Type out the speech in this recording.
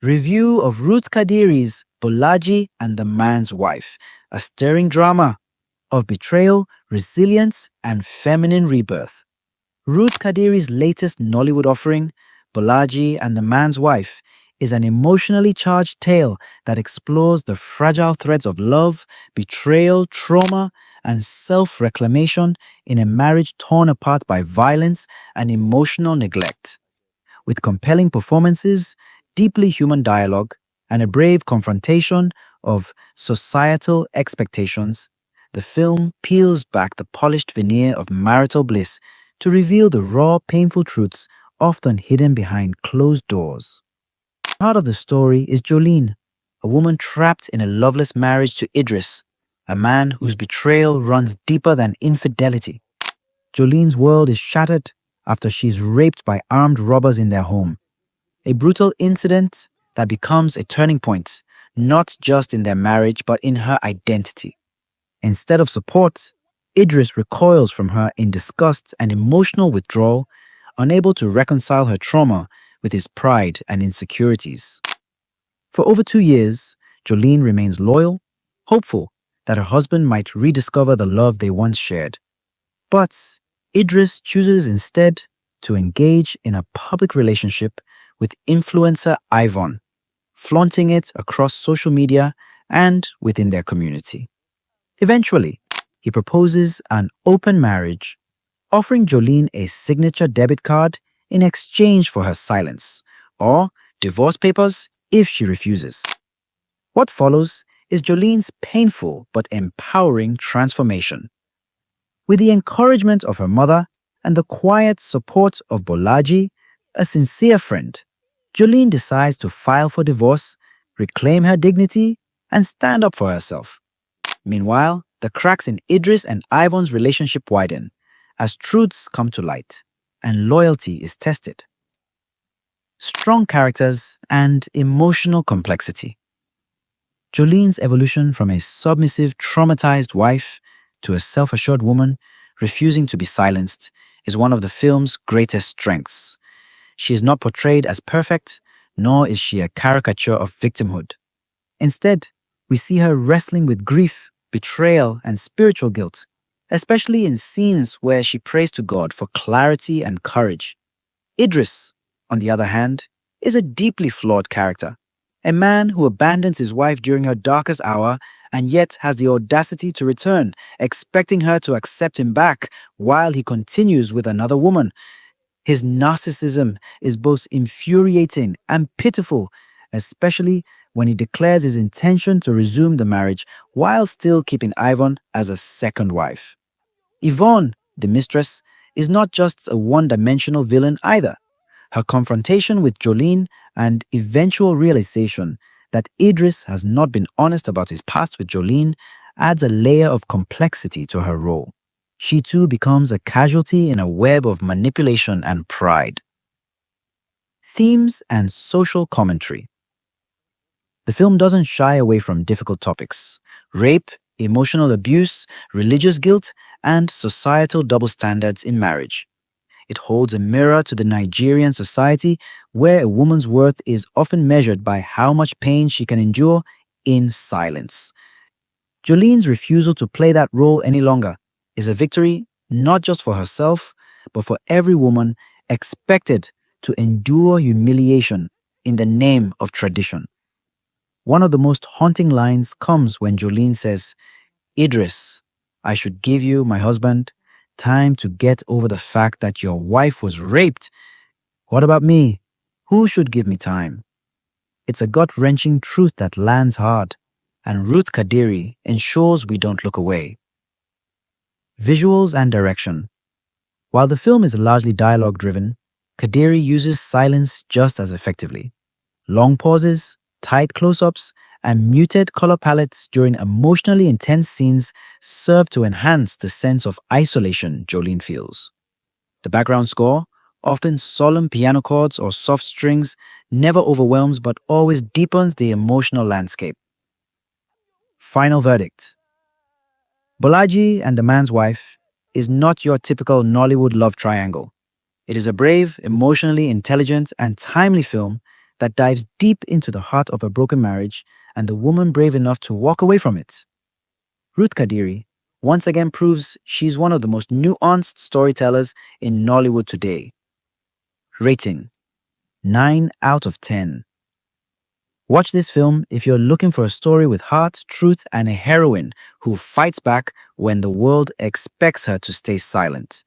Review of Ruth Kadiri's BOLAJI and the Man's Wife, a stirring drama of betrayal, resilience, and feminine rebirth. Ruth Kadiri's latest Nollywood offering, BOLAJI and the Man's Wife, is an emotionally charged tale that explores the fragile threads of love, betrayal, trauma, and self-reclamation in a marriage torn apart by violence and emotional neglect. With compelling performances, deeply human dialogue, and a brave confrontation of societal expectations, the film peels back the polished veneer of marital bliss to reveal the raw, painful truths often hidden behind closed doors. Part of the story is Jolene, a woman trapped in a loveless marriage to Idris, a man whose betrayal runs deeper than infidelity. Jolene's world is shattered after she's raped by armed robbers in their home. A brutal incident that becomes a turning point, not just in their marriage but in her identity. Instead of support, Idris recoils from her in disgust and emotional withdrawal, unable to reconcile her trauma with his pride and insecurities. For over 2 years, Jolene remains loyal, hopeful that her husband might rediscover the love they once shared. But Idris chooses instead to engage in a public relationship with influencer Yvonne, flaunting it across social media and within their community. Eventually, he proposes an open marriage, offering Jolene a signature debit card in exchange for her silence, or divorce papers if she refuses. What follows is Jolene's painful but empowering transformation. With the encouragement of her mother and the quiet support of BOLAJI, a sincere friend, Jolene decides to file for divorce, reclaim her dignity, and stand up for herself. Meanwhile, the cracks in Idris and Yvonne's relationship widen as truths come to light and loyalty is tested. Strong characters and emotional complexity. Jolene's evolution from a submissive, traumatized wife to a self-assured woman refusing to be silenced is one of the film's greatest strengths. She is not portrayed as perfect, nor is she a caricature of victimhood. Instead, we see her wrestling with grief, betrayal, and spiritual guilt, especially in scenes where she prays to God for clarity and courage. Idris, on the other hand, is a deeply flawed character, a man who abandons his wife during her darkest hour and yet has the audacity to return, expecting her to accept him back while he continues with another woman. His narcissism is both infuriating and pitiful, especially when he declares his intention to resume the marriage while still keeping Yvonne as a second wife. Yvonne, the mistress, is not just a one-dimensional villain either. Her confrontation with Jolene and eventual realization that Idris has not been honest about his past with Jolene adds a layer of complexity to her role. She too becomes a casualty in a web of manipulation and pride. Themes and social commentary. The film doesn't shy away from difficult topics: rape, emotional abuse, religious guilt, and societal double standards in marriage. It holds a mirror to the Nigerian society where a woman's worth is often measured by how much pain she can endure in silence. Jolene's refusal to play that role any longer is a victory not just for herself, but for every woman expected to endure humiliation in the name of tradition. One of the most haunting lines comes when Jolene says, "Idris, I should give you, my husband, time to get over the fact that your wife was raped. What about me? Who should give me time?" It's a gut-wrenching truth that lands hard, and Ruth Kadiri ensures we don't look away. Visuals and direction. While the film is largely dialogue-driven, Kadiri uses silence just as effectively. Long pauses, tight close-ups, and muted color palettes during emotionally intense scenes serve to enhance the sense of isolation Jolene feels. The background score, often solemn piano chords or soft strings, never overwhelms but always deepens the emotional landscape. Final verdict. BOLAJI and the Man's Wife is not your typical Nollywood love triangle. It is a brave, emotionally intelligent, and timely film that dives deep into the heart of a broken marriage and the woman brave enough to walk away from it. Ruth Kadiri once again proves she's one of the most nuanced storytellers in Nollywood today. Rating 9 out of 10. Watch this film if you're looking for a story with heart, truth, and a heroine who fights back when the world expects her to stay silent.